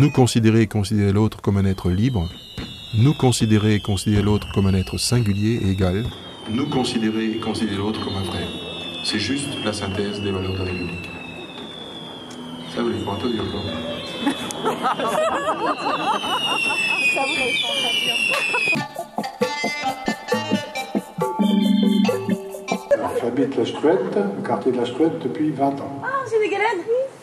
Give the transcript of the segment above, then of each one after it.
Nous considérer et considérer l'autre comme un être libre. Nous considérer et considérer l'autre comme un être singulier et égal. Nous considérer et considérer l'autre comme un frère. C'est juste la synthèse des valeurs de la République. Ça, vous l'avez pas entendu encore. Ça, vous l'avez pas entendu. J'habite la Struette, le quartier de la Struette, depuis 20 ans. Ah, c'est des galères.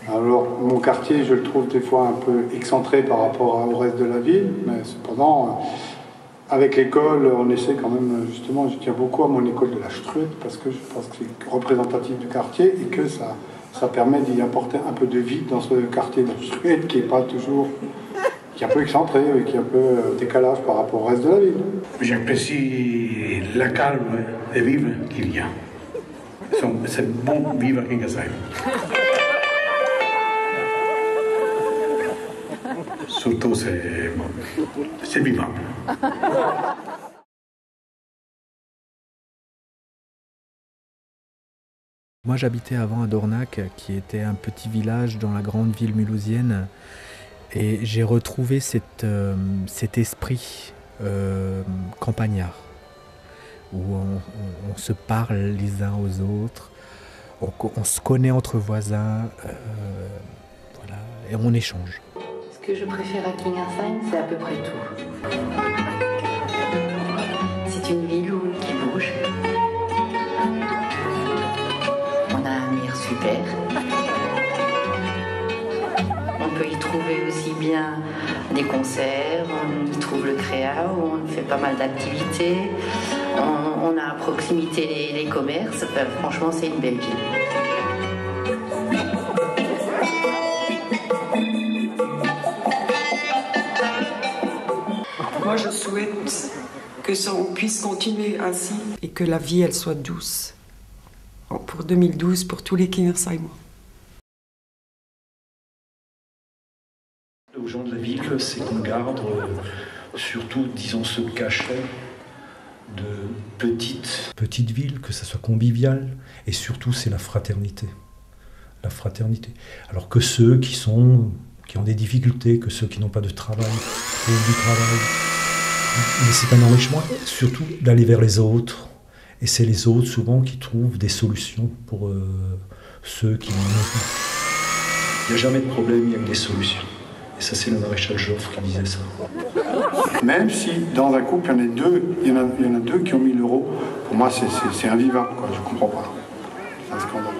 Alors, mon quartier, je le trouve des fois un peu excentré par rapport au reste de la ville, mais cependant, avec l'école, on essaie quand même, justement, je tiens beaucoup à mon école de la Struette, parce que je pense que c'est représentatif du quartier et que ça permet d'y apporter un peu de vie dans ce quartier de la Struette qui est pas toujours, qui est un peu excentré, qui est un peu décalage par rapport au reste de la ville. J'apprécie la calme et vive qu'il y a. C'est bon vivre à Kingersheim. Surtout, c'est vivant. Moi j'habitais avant à Dornac, qui était un petit village dans la grande ville mulhousienne, et j'ai retrouvé cet esprit campagnard, où on se parle les uns aux autres, on se connaît entre voisins, voilà, et on échange. Ce que je préfère à Kingersheim, c'est à peu près tout. C'est une ville qui bouge. On a un air super. On peut y trouver aussi bien des concerts, on y trouve le créa, où on fait pas mal d'activités. On a à proximité les commerces. Enfin, franchement, c'est une belle ville. Moi, je souhaite que ça, on puisse continuer ainsi et que la vie, elle soit douce. Pour 2012, pour tous les Kingersheimer. Aux gens de la ville, c'est qu'on garde surtout, disons, ce cachet de petite ville, que ça soit convivial, et surtout c'est la fraternité. La fraternité. Alors que ceux qui ont des difficultés, que ceux qui n'ont pas de travail, trouvent du travail. Mais c'est un enrichissement, surtout d'aller vers les autres. Et c'est les autres souvent qui trouvent des solutions pour ceux qui n'ont pas. Il n'y a jamais de problème, il y a que des solutions. Et ça, c'est le maréchal Joffre qui disait ça. Même si dans un couple, il y en a deux qui ont 1000 €, pour moi, c'est invivable, quoi. Je comprends pas. C'est un scandale.